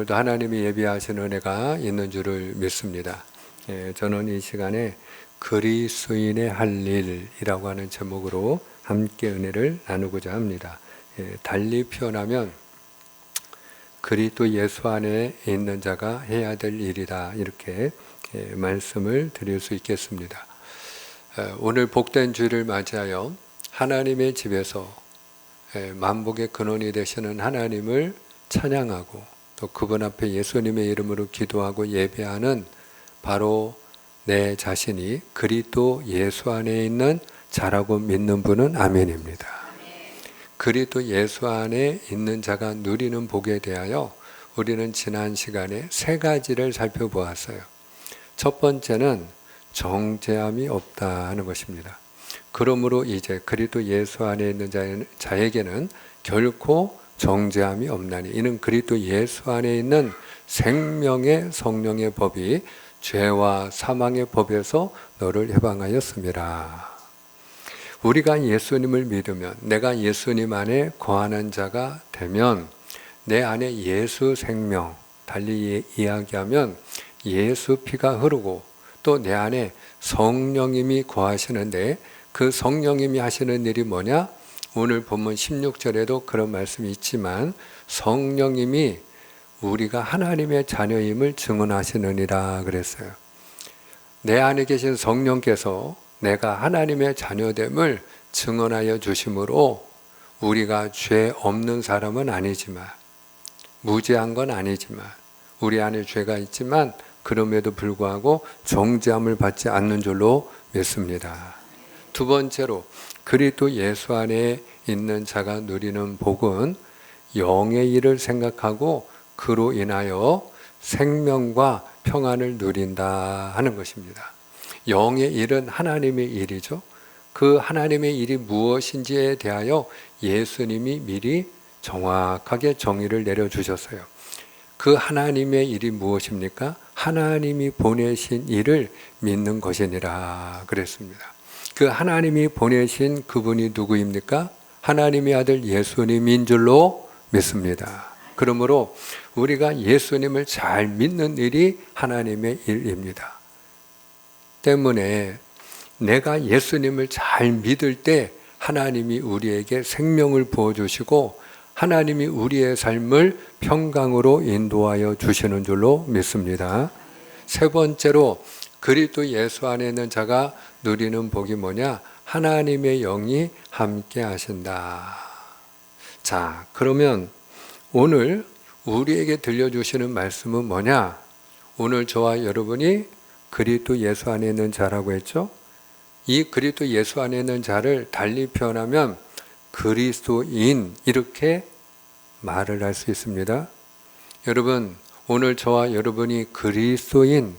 오늘도 하나님이 예비하신 은혜가 있는 줄을 믿습니다. 저는 이 시간에 그리스도인의 할 일이라고 하는 제목으로 함께 은혜를 나누고자 합니다. 달리 표현하면 그리스도 예수 안에 있는 자가 해야 될 일이다, 이렇게 말씀을 드릴 수 있겠습니다. 오늘 복된 주일을 맞이하여 하나님의 집에서 만복의 근원이 되시는 하나님을 찬양하고 또 그분 앞에 예수님의 이름으로 기도하고 예배하는 바로 내 자신이 그리스도 예수 안에 있는 자라고 믿는 분은 아멘입니다. 그리스도 예수 안에 있는 자가 누리는 복에 대하여 우리는 지난 시간에 세 가지를 살펴보았어요. 첫 번째는 정죄함이 없다 하는 것입니다. 그러므로 이제 그리스도 예수 안에 있는 자에게는 결코 정죄함이 없나니 이는 그리스도 예수 안에 있는 생명의 성령의 법이 죄와 사망의 법에서 너를 해방하였습니다. 우리가 예수님을 믿으면, 내가 예수님 안에 거하는 자가 되면 내 안에 예수 생명, 달리 이야기하면 예수 피가 흐르고 또 내 안에 성령님이 거하시는데 그 성령님이 하시는 일이 뭐냐? 오늘 본문 16절에도 그런 말씀이 있지만 성령님이 우리가 하나님의 자녀임을 증언하시느니라 그랬어요. 내 안에 계신 성령께서 내가 하나님의 자녀됨을 증언하여 주심으로 우리가 죄 없는 사람은 아니지만, 무죄한 건 아니지만, 우리 안에 죄가 있지만 그럼에도 불구하고 정죄함을 받지 않는 줄로 믿습니다. 두 번째로 그리스도 예수 안에 있는 자가 누리는 복은 영의 일을 생각하고 그로 인하여 생명과 평안을 누린다 하는 것입니다. 영의 일은 하나님의 일이죠. 그 하나님의 일이 무엇인지에 대하여 예수님이 미리 정확하게 정의를 내려주셨어요. 그 하나님의 일이 무엇입니까? 하나님이 보내신 일을 믿는 것이니라 그랬습니다. 그 하나님이 보내신 그분이 누구입니까? 하나님의 아들 예수님인 줄로 믿습니다. 그러므로 우리가 예수님을 잘 믿는 일이 하나님의 일입니다. 때문에 내가 예수님을 잘 믿을 때 하나님이 우리에게 생명을 부어주시고 하나님이 우리의 삶을 평강으로 인도하여 주시는 줄로 믿습니다. 세 번째로 그리스도 예수 안에 있는 자가 누리는 복이 뭐냐? 하나님의 영이 함께 하신다. 자, 그러면 오늘 우리에게 들려주시는 말씀은 뭐냐? 오늘 저와 여러분이 그리스도 예수 안에 있는 자라고 했죠? 이 그리스도 예수 안에 있는 자를 달리 표현하면 그리스도인, 이렇게 말을 할 수 있습니다. 여러분, 오늘 저와 여러분이 그리스도인,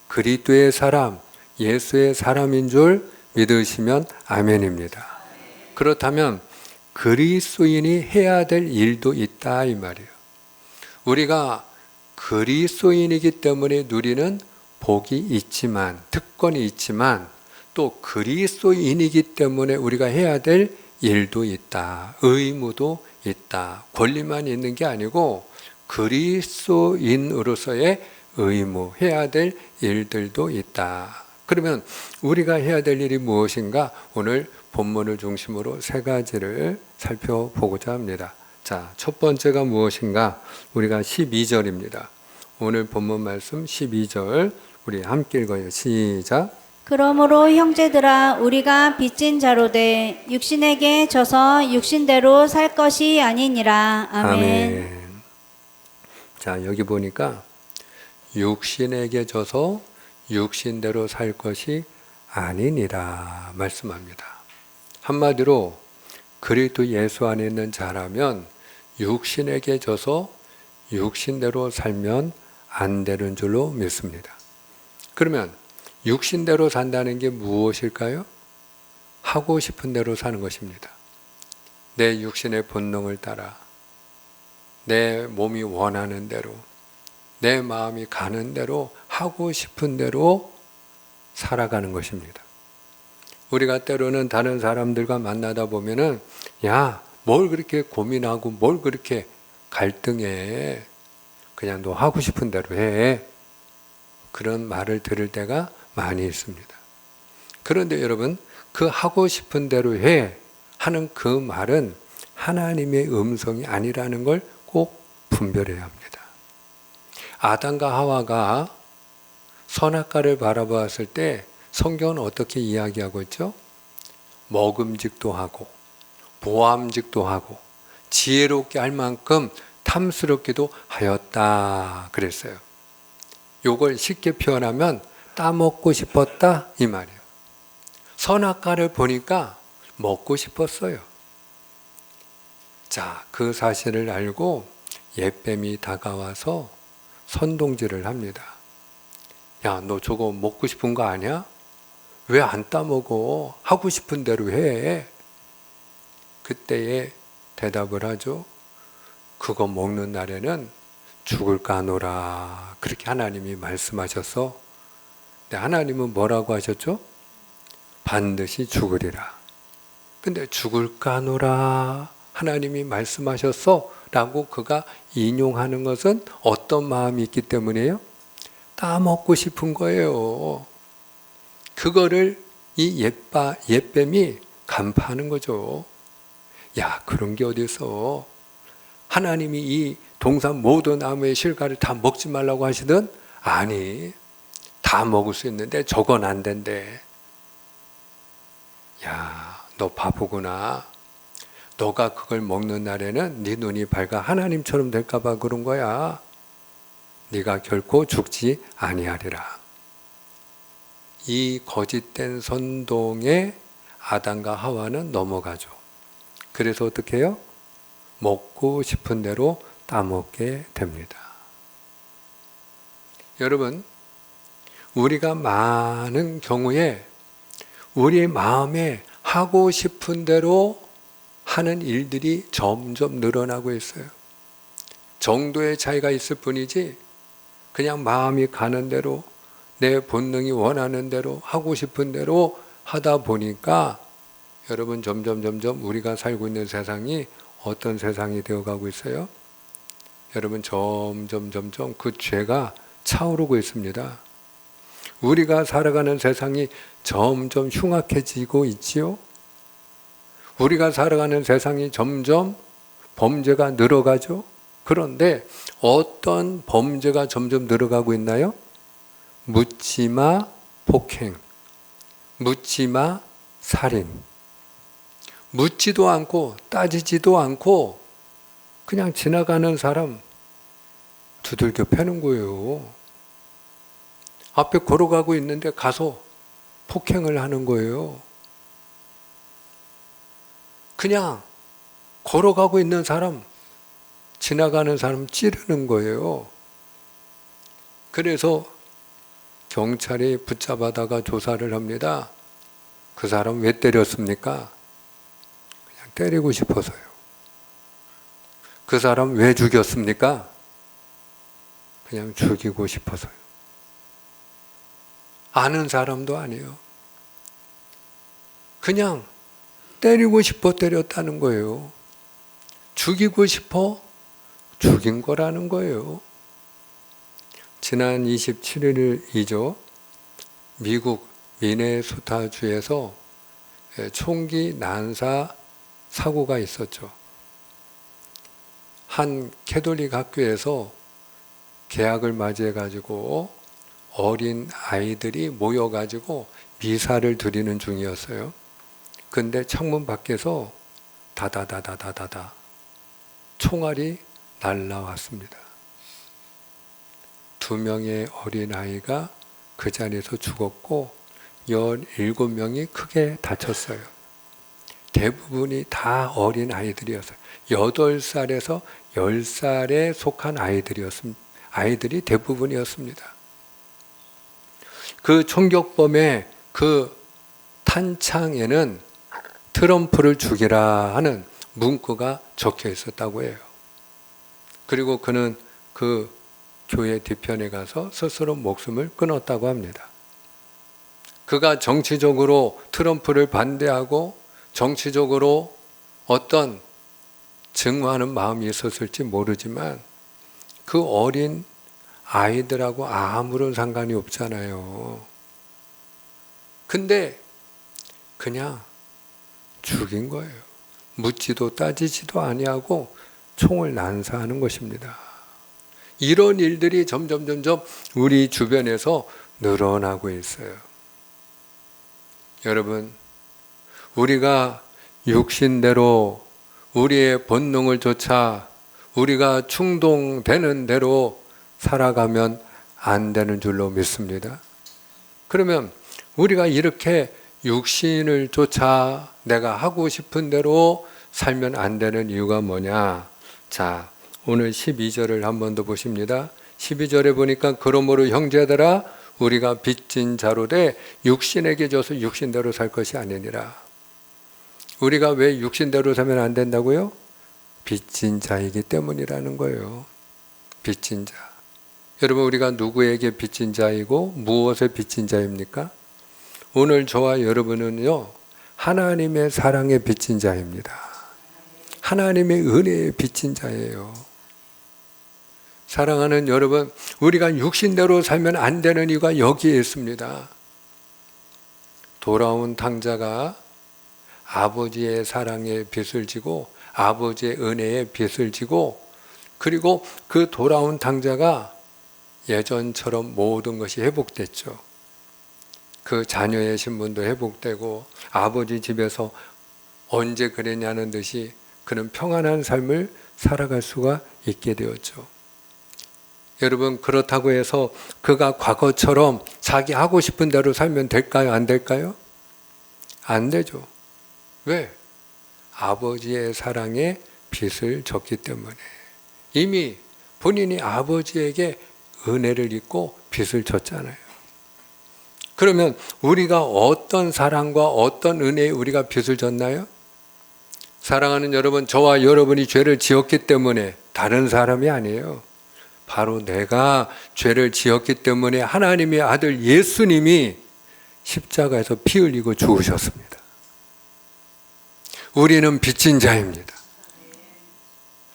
그리스도의 사람, 예수의 사람인 줄 믿으시면 아멘입니다. 그렇다면 그리스도인이 해야 될 일도 있다 이 말이에요. 우리가 그리스도인이기 때문에 누리는 복이 있지만, 특권이 있지만 또 그리스도인이기 때문에 우리가 해야 될 일도 있다. 의무도 있다. 권리만 있는 게 아니고 그리스도인으로서의 의무, 해야 될 일들도 있다. 그러면 우리가 해야 될 일이 무엇인가? 오늘 본문을 중심으로 세 가지를 살펴보고자 합니다. 자, 첫 번째가 무엇인가? 우리가 12절입니다. 오늘 본문 말씀 12절 우리 함께 읽어요. 시작. 그러므로 형제들아 우리가 빚진 자로 돼 육신에게 져서 육신대로 살 것이 아니니라. 아멘. 자, 여기 보니까 육신에게 져서 육신대로 살 것이 아니니라 말씀합니다. 한마디로 그리스도 예수 안에 있는 자라면 육신에게 져서 육신대로 살면 안 되는 줄로 믿습니다. 그러면 육신대로 산다는 게 무엇일까요? 하고 싶은 대로 사는 것입니다. 내 육신의 본능을 따라 내 몸이 원하는 대로 내 마음이 가는 대로 하고 싶은 대로 살아가는 것입니다. 우리가 때로는 다른 사람들과 만나다 보면은 야, 뭘 그렇게 고민하고 뭘 그렇게 갈등해? 그냥 너 하고 싶은 대로 해. 그런 말을 들을 때가 많이 있습니다. 그런데 여러분, 그 하고 싶은 대로 해 하는 그 말은 하나님의 음성이 아니라는 걸 꼭 분별해야 합니다. 아담과 하와가 선악과를 바라보았을 때 성경은 어떻게 이야기하고 있죠? 먹음직도 하고 보암직도 하고 지혜롭게 할 만큼 탐스럽기도 하였다 그랬어요. 요걸 쉽게 표현하면 따먹고 싶었다 이 말이에요. 선악과를 보니까 먹고 싶었어요. 자, 그 사실을 알고 옛뱀이 다가와서 선동질을 합니다. 야, 너 저거 먹고 싶은 거 아니야? 왜 안 따먹어? 하고 싶은 대로 해. 그때에 대답을 하죠. 그거 먹는 날에는 죽을까 하노라. 그렇게 하나님이 말씀하셔서, 근데 하나님은 뭐라고 하셨죠? 반드시 죽으리라. 근데 죽을까 하노라 하나님이 말씀하셨어 라고 그가 인용하는 것은 어떤 마음이 있기 때문이에요? 따먹고 싶은 거예요. 그거를 이 옛뱀이 간파하는 거죠. 야, 그런 게 어디서 하나님이 이 동산 모든 나무의 실과를 다 먹지 말라고 하시든, 아니, 다 먹을 수 있는데 저건 안 된대. 야, 너 바보구나. 너가 그걸 먹는 날에는 네 눈이 밝아 하나님처럼 될까 봐 그런 거야. 네가 결코 죽지 아니하리라. 이 거짓된 선동에 아담과 하와는 넘어가죠. 그래서 어떻게 해요? 먹고 싶은 대로 따먹게 됩니다. 여러분, 우리가 많은 경우에 우리의 마음에 하고 싶은 대로 하는 일들이 점점 늘어나고 있어요. 정도의 차이가 있을 뿐이지 그냥 마음이 가는 대로 내 본능이 원하는 대로 하고 싶은 대로 하다 보니까 여러분 점점 우리가 살고 있는 세상이 어떤 세상이 되어가고 있어요? 여러분 점점 그 죄가 차오르고 있습니다. 우리가 살아가는 세상이 점점 흉악해지고 있지요. 우리가 살아가는 세상이 점점 범죄가 늘어가죠. 그런데 어떤 범죄가 점점 늘어가고 있나요? 묻지마 폭행, 묻지마 살인. 묻지도 않고 따지지도 않고 그냥 지나가는 사람 두들겨 패는 거예요. 앞에 걸어가고 있는데 가서 폭행을 하는 거예요. 그냥 걸어가고 있는 사람, 지나가는 사람 찌르는 거예요. 그래서 경찰이 붙잡아다가 조사를 합니다. 그 사람 왜 때렸습니까? 그냥 때리고 싶어서요. 그 사람 왜 죽였습니까? 그냥 죽이고 싶어서요. 아는 사람도 아니에요. 그냥 때리고 싶어 때렸다는 거예요. 죽이고 싶어 죽인 거라는 거예요. 지난 27일이죠. 미국 미네소타주에서 총기 난사 사고가 있었죠. 한 캐톨릭 학교에서 개학을 맞이해가지고 어린 아이들이 모여가지고 미사를 드리는 중이었어요. 근데 창문 밖에서 다다다다다다다 총알이 날라왔습니다. 2명의 어린아이가 그 자리에서 죽었고 17명이 크게 다쳤어요. 대부분이 다 어린아이들이었어요. 8살에서 10살에 속한 아이들이 대부분이었습니다. 그 총격범의 그 탄창에는 트럼프를 죽이라 하는 문구가 적혀 있었다고 해요. 그리고 그는 그 교회 뒤편에 가서 스스로 목숨을 끊었다고 합니다. 그가 정치적으로 트럼프를 반대하고 정치적으로 어떤 증오하는 마음이 있었을지 모르지만 그 어린 아이들하고 아무런 상관이 없잖아요. 근데 그냥 죽인 거예요. 묻지도 따지지도 아니하고 총을 난사하는 것입니다. 이런 일들이 점점 우리 주변에서 늘어나고 있어요. 여러분, 우리가 육신대로 우리의 본능을 쫓아 우리가 충동되는 대로 살아가면 안 되는 줄로 믿습니다. 그러면 우리가 이렇게 육신을 쫓아 내가 하고 싶은 대로 살면 안 되는 이유가 뭐냐? 자, 오늘 12절을 한 번 더 보십니다. 12절에 보니까 그러므로 형제들아 우리가 빚진 자로 돼 육신에게 줘서 육신대로 살 것이 아니니라. 우리가 왜 육신대로 살면 안 된다고요? 빚진 자이기 때문이라는 거예요. 빚진 자. 여러분, 우리가 누구에게 빚진 자이고 무엇에 빚진 자입니까? 오늘 저와 여러분은요, 하나님의 사랑에 빚진 자입니다. 하나님의 은혜에 빚진 자예요. 사랑하는 여러분, 우리가 육신대로 살면 안 되는 이유가 여기에 있습니다. 돌아온 탕자가 아버지의 사랑에 빚을 지고 아버지의 은혜에 빚을 지고, 그리고 그 돌아온 탕자가 예전처럼 모든 것이 회복됐죠. 그 자녀의 신분도 회복되고 아버지 집에서 언제 그랬냐는 듯이 그는 평안한 삶을 살아갈 수가 있게 되었죠. 여러분, 그렇다고 해서 그가 과거처럼 자기 하고 싶은 대로 살면 될까요? 안 될까요? 안 되죠. 왜? 아버지의 사랑에 빚을 졌기 때문에. 이미 본인이 아버지에게 은혜를 입고 빚을 졌잖아요. 그러면 우리가 어떤 사랑과 어떤 은혜에 우리가 빚을 졌나요? 사랑하는 여러분, 저와 여러분이 죄를 지었기 때문에 다른 사람이 아니에요. 바로 내가 죄를 지었기 때문에 하나님의 아들 예수님이 십자가에서 피 흘리고 죽으셨습니다. 우리는 빚진 자입니다.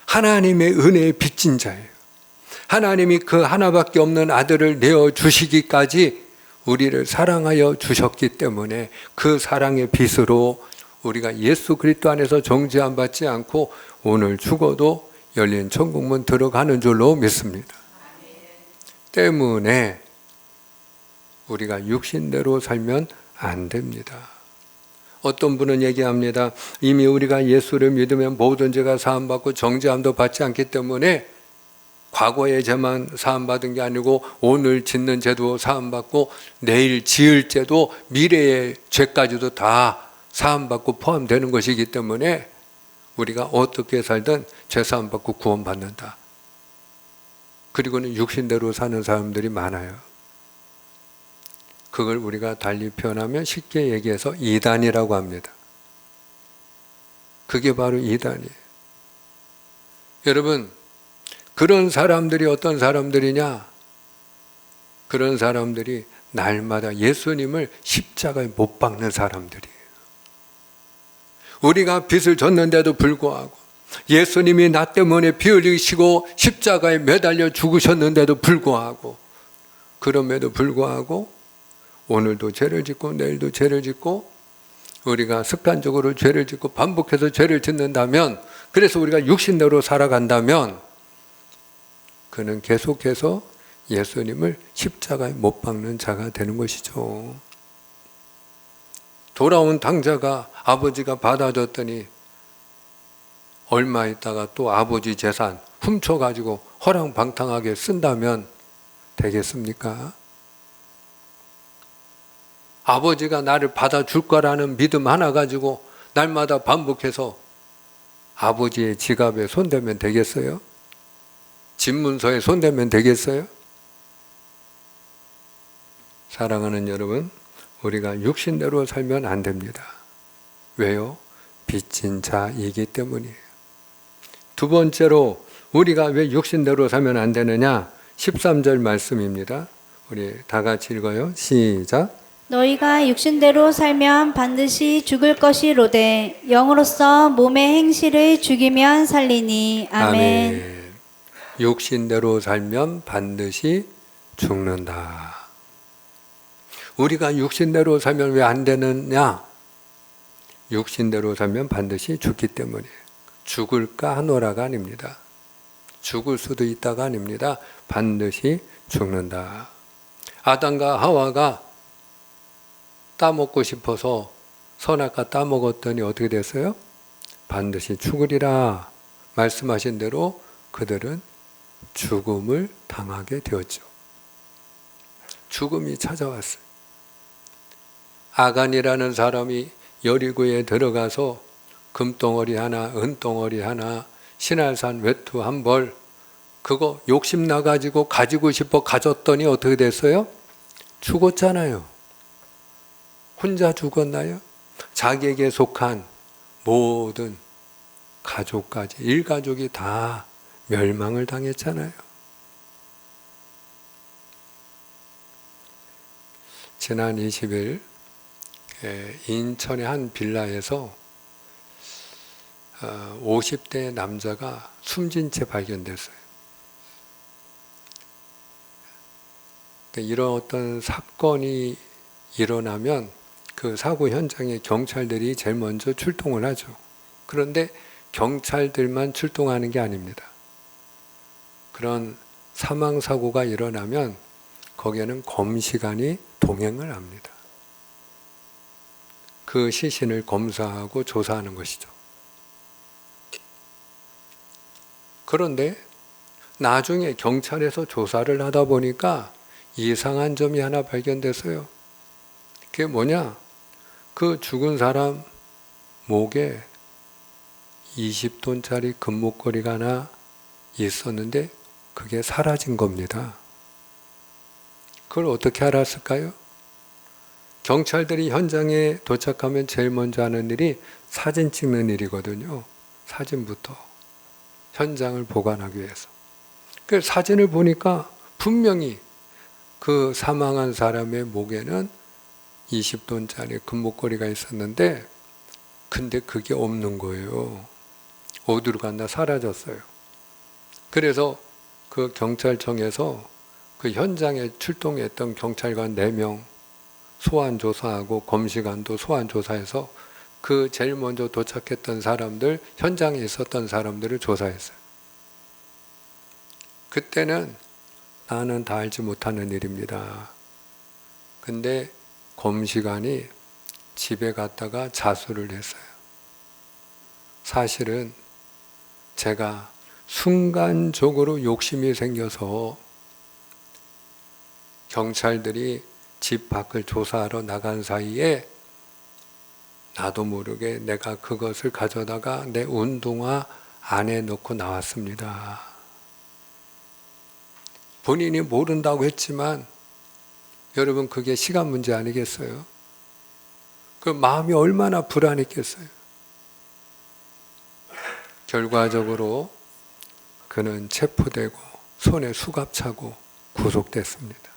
하나님의 은혜에 빚진 자예요. 하나님이 그 하나밖에 없는 아들을 내어주시기까지 우리를 사랑하여 주셨기 때문에 그 사랑의 빚으로 우리가 예수 그리스도 안에서 정죄함 받지 않고 오늘 죽어도 열린 천국문 들어가는 줄로 믿습니다. 때문에 우리가 육신대로 살면 안 됩니다. 어떤 분은 얘기합니다. 이미 우리가 예수를 믿으면 모든 죄가 사함받고 정죄함도 받지 않기 때문에 과거의 죄만 사함받은 게 아니고 오늘 짓는 죄도 사함받고 내일 지을 죄도 미래의 죄까지도 다 사함받고 포함되는 것이기 때문에 우리가 어떻게 살든 죄 사함받고 구원받는다. 그리고는 육신대로 사는 사람들이 많아요. 그걸 우리가 달리 표현하면 쉽게 얘기해서 이단이라고 합니다. 그게 바로 이단이에요. 여러분, 그런 사람들이 어떤 사람들이냐? 그런 사람들이 날마다 예수님을 십자가에 못 박는 사람들이에요. 우리가 빚을 졌는데도 불구하고 예수님이 나 때문에 피 흘리시고 십자가에 매달려 죽으셨는데도 불구하고, 그럼에도 불구하고 오늘도 죄를 짓고 내일도 죄를 짓고 우리가 습관적으로 죄를 짓고 반복해서 죄를 짓는다면, 그래서 우리가 육신대로 살아간다면 그는 계속해서 예수님을 십자가에 못 박는 자가 되는 것이죠. 돌아온 탕자가 아버지가 받아줬더니 얼마 있다가 또 아버지 재산 훔쳐가지고 허랑방탕하게 쓴다면 되겠습니까? 아버지가 나를 받아줄 거라는 믿음 하나 가지고 날마다 반복해서 아버지의 지갑에 손대면 되겠어요? 집문서에 손대면 되겠어요? 사랑하는 여러분, 우리가 육신대로 살면 안 됩니다. 왜요? 빚진 자이기 때문이에요. 두 번째로 우리가 왜 육신대로 살면 안 되느냐? 13절 말씀입니다. 우리 다 같이 읽어요. 시작. 너희가 육신대로 살면 반드시 죽을 것이로되 영으로서 몸의 행실을 죽이면 살리니. 아멘. 육신대로 살면 반드시 죽는다. 우리가 육신대로 살면 왜 안 되느냐? 육신대로 살면 반드시 죽기 때문이에요. 죽을까 하노라가 아닙니다. 죽을 수도 있다가 아닙니다. 반드시 죽는다. 아담과 하와가 따먹고 싶어서 선악과 따먹었더니 어떻게 됐어요? 반드시 죽으리라 말씀하신 대로 그들은 죽음을 당하게 되었죠. 죽음이 찾아왔어요. 아간이라는 사람이 여리고에 들어가서 금덩어리 하나, 은덩어리 하나, 신할산 외투 한 벌, 그거 욕심 나가지고 가지고 싶어 가졌더니 어떻게 됐어요? 죽었잖아요. 혼자 죽었나요? 자기에게 속한 모든 가족까지, 일가족이 다 멸망을 당했잖아요. 지난 20일 인천의 한 빌라에서 50대 남자가 숨진 채 발견됐어요. 이런 어떤 사건이 일어나면 그 사고 현장에 경찰들이 제일 먼저 출동을 하죠. 그런데 경찰들만 출동하는 게 아닙니다. 그런 사망사고가 일어나면 거기에는 검시관이 동행을 합니다. 그 시신을 검사하고 조사하는 것이죠. 그런데 나중에 경찰에서 조사를 하다 보니까 이상한 점이 하나 발견됐어요. 그게 뭐냐? 그 죽은 사람 목에 20돈짜리 금목걸이가 하나 있었는데 그게 사라진 겁니다. 그걸 어떻게 알았을까요? 경찰들이 현장에 도착하면 제일 먼저 하는 일이 사진 찍는 일이거든요. 사진부터 현장을 보관하기 위해서. 그 사진을 보니까 분명히 그 사망한 사람의 목에는 20돈짜리 금목걸이가 있었는데 근데 그게 없는 거예요. 어디로 갔나 사라졌어요. 그래서 그 경찰청에서 그 현장에 출동했던 경찰관 4명 소환조사하고 검시관도 소환조사해서 그 제일 먼저 도착했던 사람들, 현장에 있었던 사람들을 조사했어요. 그때는 나는 다 알지 못하는 일입니다. 근데 검시관이 집에 갔다가 자수를 했어요. 사실은 제가 순간적으로 욕심이 생겨서 경찰들이 집 밖을 조사하러 나간 사이에 나도 모르게 내가 그것을 가져다가 내 운동화 안에 넣고 나왔습니다. 본인이 모른다고 했지만 여러분 그게 시간 문제 아니겠어요? 그 마음이 얼마나 불안했겠어요? 결과적으로 그는 체포되고 손에 수갑 차고 구속됐습니다.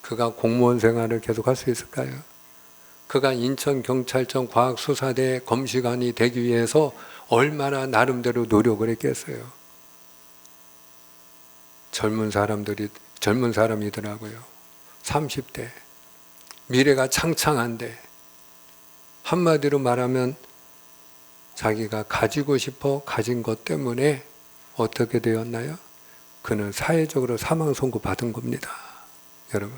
그가 공무원 생활을 계속할 수 있을까요? 그가 인천경찰청 과학수사대 검시관이 되기 위해서 얼마나 나름대로 노력을 했겠어요. 젊은 사람이더라고요. 30대. 미래가 창창한데 한마디로 말하면 자기가 가지고 싶어 가진 것 때문에 어떻게 되었나요? 그는 사회적으로 사망 선고 받은 겁니다. 여러분.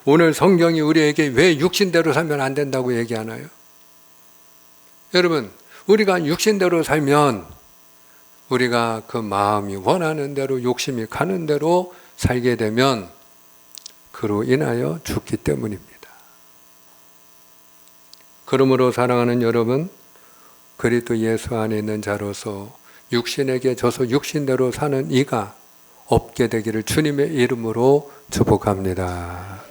오늘 성경이 우리에게 왜 육신대로 살면 안 된다고 얘기하나요? 여러분, 우리가 육신대로 살면 우리가 그 마음이 원하는 대로 욕심이 가는 대로 살게 되면 그로 인하여 죽기 때문입니다. 그러므로 사랑하는 여러분, 그리스도 예수 안에 있는 자로서 육신에게 져서 육신대로 사는 이가 없게 되기를 주님의 이름으로 축복합니다.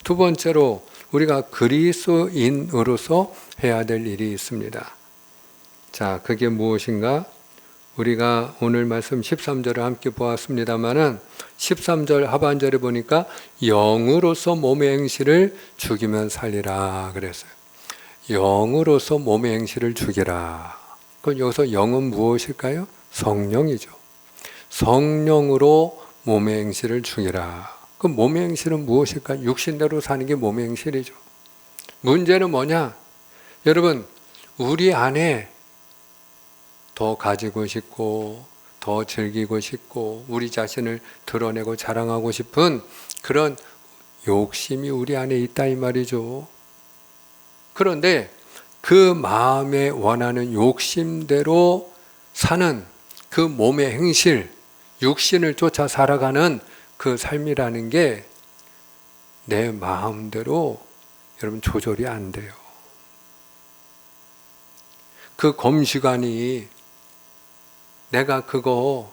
두 번째로 우리가 그리스도인으로서 해야 될 일이 있습니다. 자, 그게 무엇인가? 우리가 오늘 말씀 13절을 함께 보았습니다마는 13절 하반절에 보니까 영으로서 몸의 행실을 죽이면 살리라 그랬어요. 영으로서 몸의 행실을 죽이라. 그럼 여기서 영은 무엇일까요? 성령이죠. 성령으로 몸의 행실을 죽이라. 그럼 몸의 행실은 무엇일까요? 육신대로 사는 게 몸의 행실이죠. 문제는 뭐냐? 여러분, 우리 안에 더 가지고 싶고 더 즐기고 싶고 우리 자신을 드러내고 자랑하고 싶은 그런 욕심이 우리 안에 있다 이 말이죠. 그런데 그 마음에 원하는 욕심대로 사는 그 몸의 행실, 육신을 쫓아 살아가는 그 삶이라는 게 내 마음대로 여러분 조절이 안 돼요. 그 검시관이 내가 그거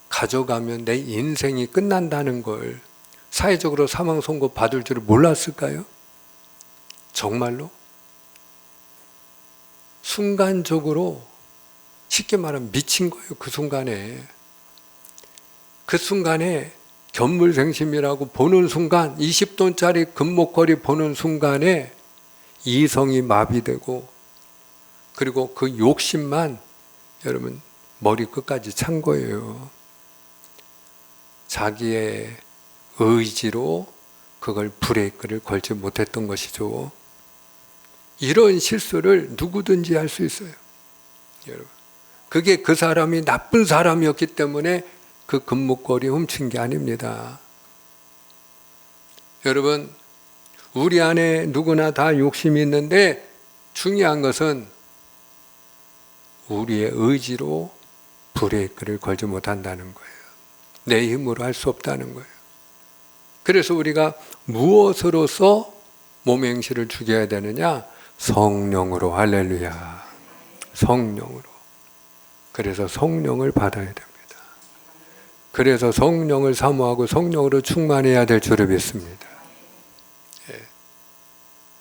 가져가면 내 인생이 끝난다는 걸 사회적으로 사망 선고 받을 줄을 몰랐을까요? 정말로? 순간적으로 쉽게 말하면 미친 거예요. 그 순간에. 그 순간에 견물생심이라고 보는 순간 20돈짜리 금목걸이 보는 순간에 이성이 마비되고 그리고 그 욕심만 여러분 머리 끝까지 찬 거예요. 자기의 의지로 그걸 브레이크를 걸지 못했던 것이죠. 이런 실수를 누구든지 할 수 있어요. 여러분, 그게 그 사람이 나쁜 사람이었기 때문에 그 금목걸이 훔친 게 아닙니다. 여러분, 우리 안에 누구나 다 욕심이 있는데 중요한 것은 우리의 의지로 브레이크를 걸지 못한다는 거예요. 내 힘으로 할 수 없다는 거예요. 그래서 우리가 무엇으로서 몸의 행실을 죽여야 되느냐? 성령으로. 할렐루야. 성령으로. 그래서 성령을 받아야 됩니다. 그래서 성령을 사모하고 성령으로 충만해야 될 줄을 믿습니다.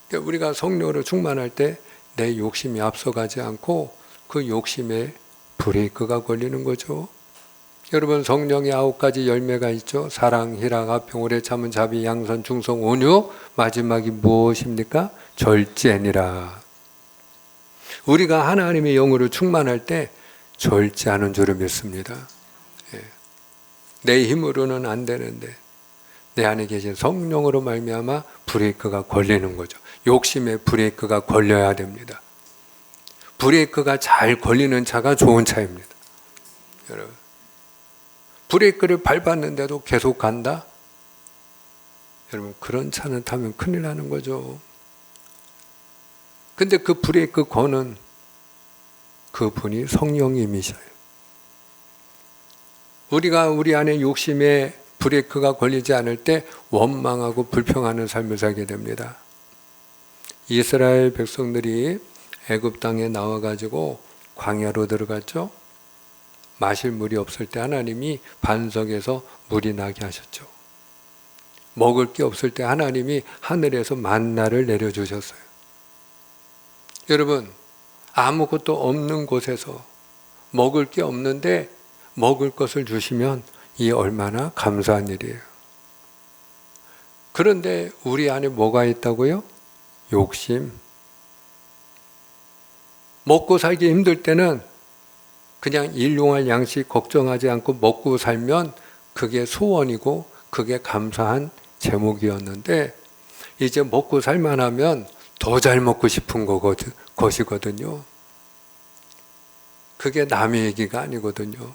그러니까 우리가 성령으로 충만할 때 내 욕심이 앞서가지 않고 그 욕심에 브레이크가 걸리는 거죠. 여러분, 성령의 9가지 열매가 있죠. 사랑, 희락, 화평, 오래 참은, 자비, 양선, 중성, 온유. 마지막이 무엇입니까? 절제니라. 우리가 하나님의 영으로 충만할 때 절제하는 줄을 믿습니다. 내 힘으로는 안 되는데 내 안에 계신 성령으로 말미암아 브레이크가 걸리는 거죠. 욕심에 브레이크가 걸려야 됩니다. 브레이크가 잘 걸리는 차가 좋은 차입니다. 여러분, 브레이크를 밟았는데도 계속 간다? 여러분, 그런 차는 타면 큰일 나는 거죠. 근데 그 브레이크 거는 그분이 성령님이셔요. 우리가 우리 안에 욕심에 브레이크가 걸리지 않을 때 원망하고 불평하는 삶을 살게 됩니다. 이스라엘 백성들이 애굽 땅에 나와가지고 광야로 들어갔죠. 마실 물이 없을 때 하나님이 반석에서 물이 나게 하셨죠. 먹을 게 없을 때 하나님이 하늘에서 만나를 내려주셨어요. 여러분, 아무것도 없는 곳에서 먹을 게 없는데 먹을 것을 주시면 이 얼마나 감사한 일이에요. 그런데 우리 안에 뭐가 있다고요? 욕심. 먹고 살기 힘들 때는 그냥 일용할 양식 걱정하지 않고 먹고 살면 그게 소원이고 그게 감사한 제목이었는데 이제 먹고 살만하면 더 잘 먹고 싶은 것이거든요. 그게 남의 얘기가 아니거든요.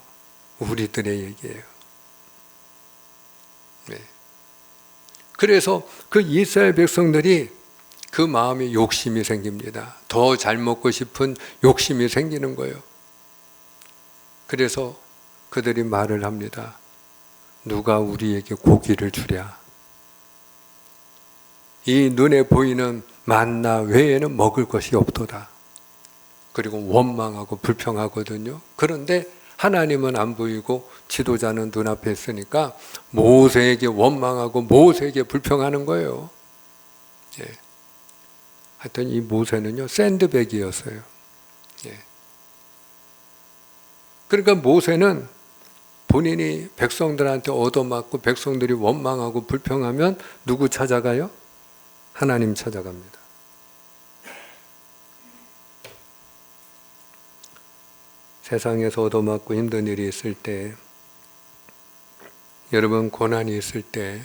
우리들의 얘기예요. 네. 그래서 그 이스라엘 백성들이 그 마음에 욕심이 생깁니다. 더 잘 먹고 싶은 욕심이 생기는 거예요. 그래서 그들이 말을 합니다. 누가 우리에게 고기를 주랴? 이 눈에 보이는 만나 외에는 먹을 것이 없도다. 그리고 원망하고 불평하거든요. 그런데 하나님은 안 보이고 지도자는 눈앞에 있으니까 모세에게 원망하고 모세에게 불평하는 거예요. 예. 하여튼 이 모세는요, 샌드백이었어요. 예. 그러니까 모세는 본인이 백성들한테 얻어맞고 백성들이 원망하고 불평하면 누구 찾아가요? 하나님 찾아갑니다. 세상에서 얻어맞고 힘든 일이 있을 때, 여러분 고난이 있을 때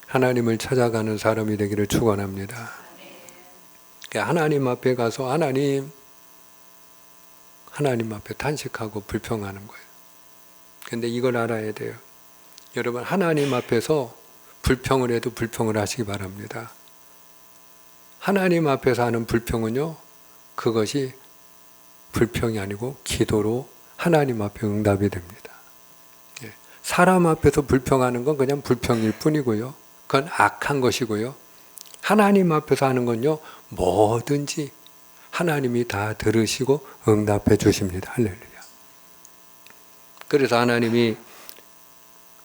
하나님을 찾아가는 사람이 되기를 축원합니다. 하나님 앞에 가서 하나님 앞에 탄식하고 불평하는 거예요. 근데 이걸 알아야 돼요. 여러분 하나님 앞에서 불평을 해도 불평을 하시기 바랍니다. 하나님 앞에서 하는 불평은요, 그것이 불평이 아니고 기도로 하나님 앞에 응답이 됩니다. 사람 앞에서 불평하는 건 그냥 불평일 뿐이고요. 그건 악한 것이고요. 하나님 앞에서 하는 건요, 뭐든지 하나님이 다 들으시고 응답해 주십니다. 할렐루야. 그래서 하나님이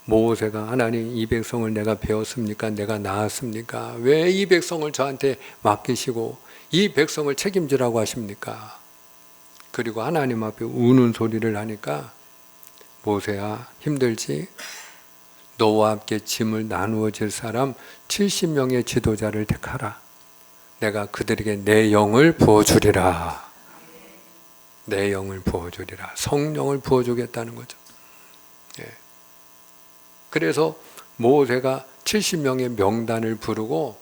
모세가 하나님 이 백성을 내가 배웠습니까? 내가 낳았습니까? 왜 이 백성을 저한테 맡기시고 이 백성을 책임지라고 하십니까? 그리고 하나님 앞에 우는 소리를 하니까 모세야 힘들지? 너와 함께 짐을 나누어 질 사람 70명의 지도자를 택하라. 내가 그들에게 내 영을 부어주리라. 내 영을 부어주리라. 성령을 부어주겠다는 거죠. 그래서 모세가 70명의 명단을 부르고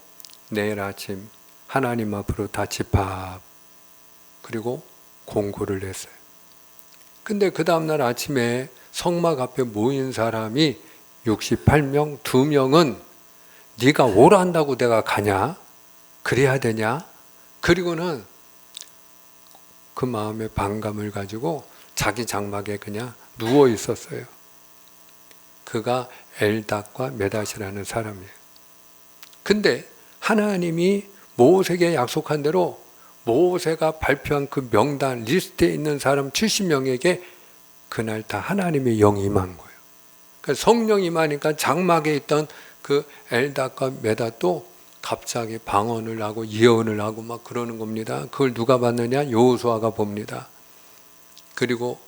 내일 아침 하나님 앞으로 다 집합, 그리고 공고를 했어요. 근데 그 다음날 아침에 성막 앞에 모인 사람이 68명, 2명은 네가 오란다고 내가 가냐? 그래야 되냐? 그리고는 그 마음의 반감을 가지고 자기 장막에 그냥 누워 있었어요. 그가 엘닷과 메닷이라는 사람이에요. 근데 하나님이 모세에게 약속한 대로 모세가 발표한 그 명단 리스트에 있는 사람 70명에게 그날 다 하나님의 영이 임한 거예요. 그러니까 성령이 임하니까 장막에 있던 그 엘닷과 메닷도 갑자기 방언을 하고 예언을 하고 막 그러는 겁니다. 그걸 누가 봤느냐? 여호수아가 봅니다. 그리고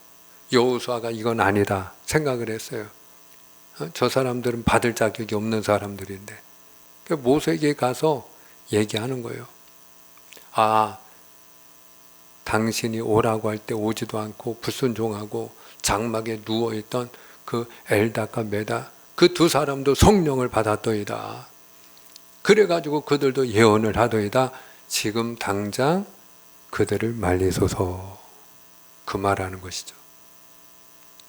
여호수아가 이건 아니다 생각을 했어요. 저 사람들은 받을 자격이 없는 사람들인데. 모세에게 가서 얘기하는 거예요. 아, 당신이 오라고 할 때 오지도 않고 불순종하고 장막에 누워있던 그 엘닷과 메닷, 그 두 사람도 성령을 받았더이다. 그래가지고 그들도 예언을 하더이다. 지금 당장 그들을 말리소서. 그 말하는 것이죠.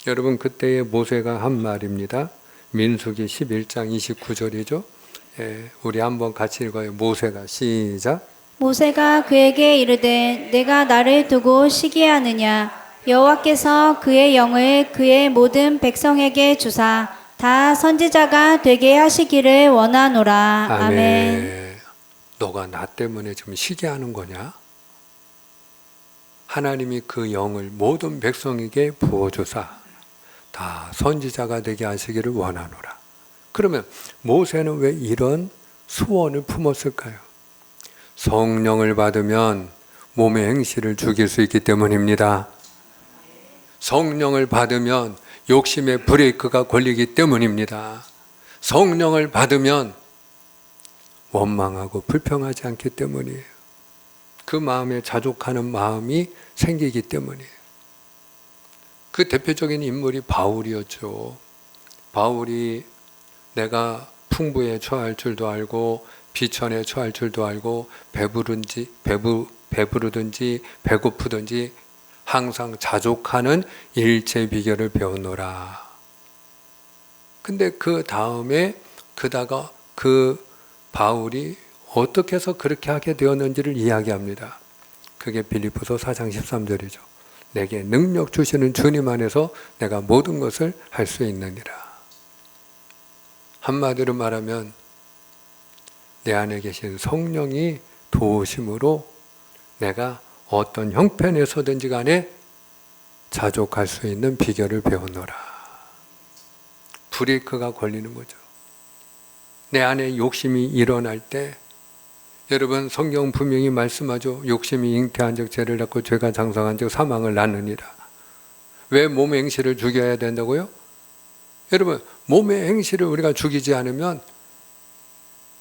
여러분 그때의 모세가 한 말입니다. 민수기 11장 29절이죠. 우리 한번 같이 읽어요. 모세가 시작. 모세가 그에게 이르되 내가 나를 두고 시기하느냐? 여호와께서 그의 영을 그의 모든 백성에게 주사 다 선지자가 되게 하시기를 원하노라. 아멘. 너가 나 때문에 지금 시기하는 거냐? 하나님이 그 영을 모든 백성에게 부어주사 다 선지자가 되게 하시기를 원하노라. 그러면 모세는 왜 이런 소원을 품었을까요? 성령을 받으면 몸의 행실을 죽일 수 있기 때문입니다. 성령을 받으면 욕심의 브레이크가 걸리기 때문입니다. 성령을 받으면 원망하고 불평하지 않기 때문이에요. 그 마음에 자족하는 마음이 생기기 때문이에요. 그 대표적인 인물이 바울이었죠. 바울이 내가 풍부에 처할 줄도 알고 비천에 처할 줄도 알고 배부르든지 배고프든지 항상 자족하는 일체 비결을 배웠노라. 근데 그 다음에 그다가 그 바울이 어떻게 해서 그렇게 하게 되었는지를 이야기합니다. 그게 빌립보서 4장 13절이죠. 내게 능력 주시는 주님 안에서 내가 모든 것을 할 수 있느니라. 한마디로 말하면 내 안에 계신 성령이 도우심으로 내가 어떤 형편에서든지 간에 자족할 수 있는 비결을 배웠노라. 브레이크가 걸리는 거죠. 내 안에 욕심이 일어날 때, 여러분 성경 분명히 말씀하죠. 욕심이 잉태한 적 죄를 낳고 죄가 장성한 적 사망을 낳느니라. 왜 몸의 행실을 죽여야 된다고요? 여러분 몸의 행실을 우리가 죽이지 않으면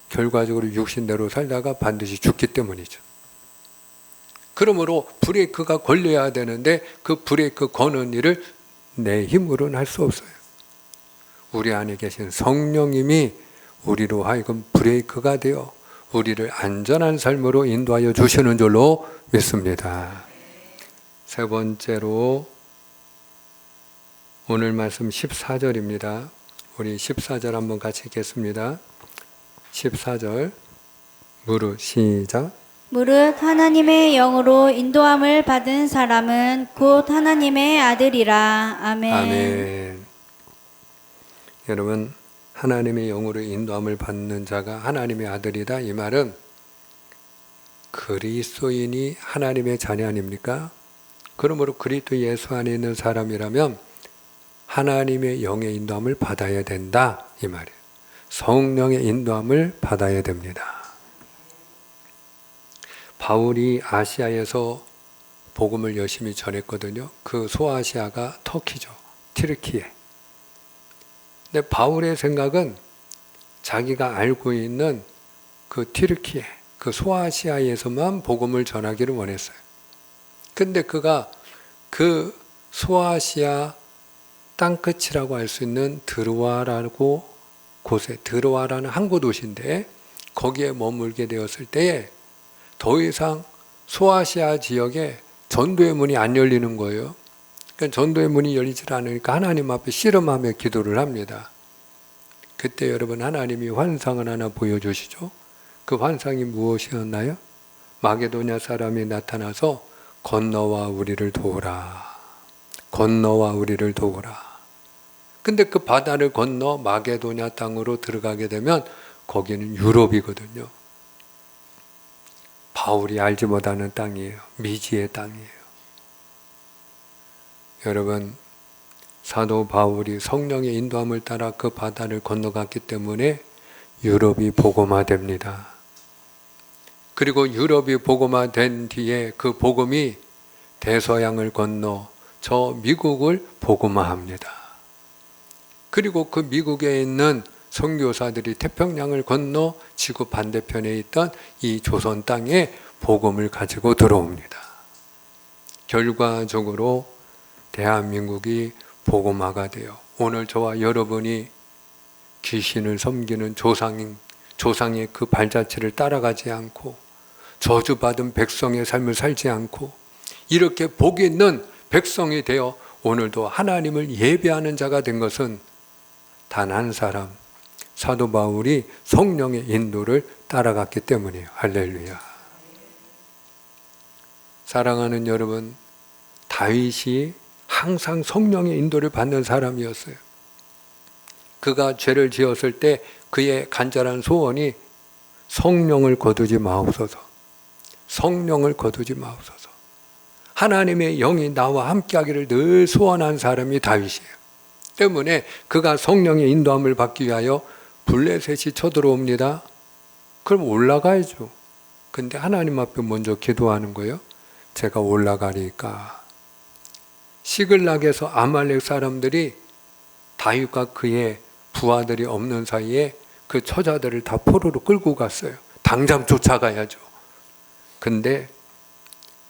결과적으로 육신대로 살다가 반드시 죽기 때문이죠. 그러므로 브레이크가 걸려야 되는데 그 브레이크 거는 일을 내 힘으로는 할 수 없어요. 우리 안에 계신 성령님이 우리로 하여금 브레이크가 되어 우리를 안전한 삶으로 인도하여 주시는 줄로 믿습니다. 세 번째로 오늘 말씀 14절입니다. 우리 14절 한번 같이 읽겠습니다. 14절 무릇 시작. 무릇 하나님의 영으로 인도함을 받은 사람은 곧 하나님의 아들이라. 아멘. 아멘. 여러분, 하나님의 영으로 인도함을 받는 자가 하나님의 아들이다. 이 말은 그리스도인이 하나님의 자녀 아닙니까? 그러므로 그리스도 예수 안에 있는 사람이라면 하나님의 영의 인도함을 받아야 된다. 이 말이에요. 성령의 인도함을 받아야 됩니다. 바울이 아시아에서 복음을 열심히 전했거든요. 그 소아시아가 터키죠. 튀르키예. 근데 바울의 생각은 자기가 알고 있는 그 튀르키예, 그 소아시아에서만 복음을 전하기를 원했어요. 근데 그가 그 소아시아 땅끝이라고 할 수 있는 드로아라고 곳에, 드로아라는 항구 도시인데 거기에 머물게 되었을 때에 더 이상 소아시아 지역에 전도의 문이 안 열리는 거예요. 그러니까 전도의 문이 열리질 않으니까 하나님 앞에 씨름하며 기도를 합니다. 그때 여러분 하나님이 환상을 하나 보여주시죠. 그 환상이 무엇이었나요? 마게도냐 사람이 나타나서 건너와 우리를 도우라. 건너와 우리를 도우라. 근데 그 바다를 건너 마게도냐 땅으로 들어가게 되면 거기는 유럽이거든요. 바울이 알지 못하는 땅이에요. 미지의 땅이에요. 여러분, 사도 바울이 성령의 인도함을 따라 그 바다를 건너갔기 때문에 유럽이 복음화됩니다. 그리고 유럽이 복음화된 뒤에 그 복음이 대서양을 건너 저 미국을 복음화합니다. 그리고 그 미국에 있는 선교사들이 태평양을 건너 지구 반대편에 있던 이 조선 땅에 복음을 가지고 들어옵니다. 결과적으로 대한민국이 복음화가 되어 오늘 저와 여러분이 귀신을 섬기는 조상의 그 발자취를 따라가지 않고 저주받은 백성의 삶을 살지 않고 이렇게 복 있는 백성이 되어 오늘도 하나님을 예배하는 자가 된 것은 단 한 사람, 사도 바울이 성령의 인도를 따라갔기 때문이에요. 할렐루야. 사랑하는 여러분, 다윗이 항상 성령의 인도를 받는 사람이었어요. 그가 죄를 지었을 때 그의 간절한 소원이 성령을 거두지 마옵소서. 성령을 거두지 마옵소서. 하나님의 영이 나와 함께하기를 늘 소원한 사람이 다윗이에요. 때문에 그가 성령의 인도함을 받기 위하여 블레셋이 쳐들어옵니다. 그럼 올라가야죠. 근데 하나님 앞에 먼저 기도하는 거예요. 제가 올라가리까. 시글락에서 아말렉 사람들이 다윗과 그의 부하들이 없는 사이에 그 처자들을 다 포로로 끌고 갔어요. 당장 쫓아가야죠. 근데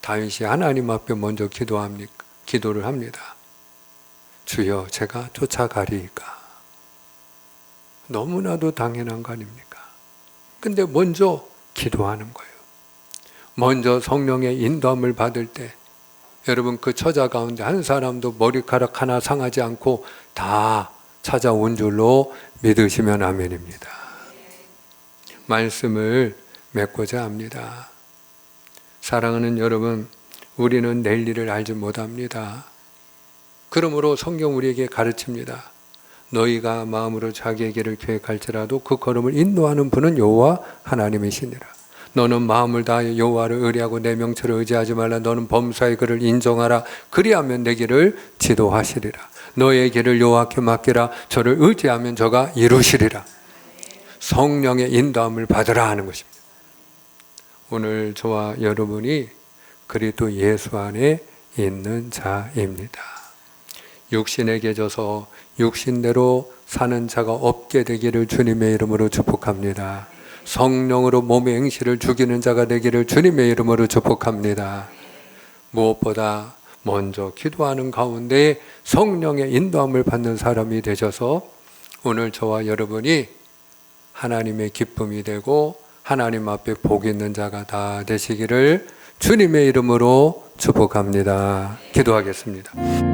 다윗이 하나님 앞에 먼저 기도를 합니다. 주여, 제가 쫓아가리이까. 너무나도 당연한 거 아닙니까? 근데 먼저 기도하는 거예요. 먼저 성령의 인도함을 받을 때 여러분 그 처자 가운데 한 사람도 머리카락 하나 상하지 않고 다 찾아온 줄로 믿으시면 아멘입니다. 말씀을 맺고자 합니다. 사랑하는 여러분, 우리는 내일 일을 알지 못합니다. 그러므로 성경 우리에게 가르칩니다. 너희가 마음으로 자기의 길을 계획할지라도 그 걸음을 인도하는 분은 여호와 하나님이시니라. 너는 마음을 다하여 여호와를 의뢰하고 내 명철을 의지하지 말라. 너는 범사의 그를 인정하라. 그리하면 내 길을 지도하시리라. 너의 길을 여호와께 맡기라. 저를 의지하면 저가 이루시리라. 성령의 인도함을 받으라 하는 것입니다. 오늘 저와 여러분이 그리스도 예수 안에 있는 자입니다. 육신에게 져서 육신대로 사는 자가 없게 되기를 주님의 이름으로 축복합니다. 성령으로 몸의 행실을 죽이는 자가 되기를 주님의 이름으로 축복합니다. 무엇보다 먼저 기도하는 가운데 성령의 인도함을 받는 사람이 되셔서 오늘 저와 여러분이 하나님의 기쁨이 되고 하나님 앞에 복 있는 자가 다 되시기를 주님의 이름으로 축복합니다. 기도하겠습니다.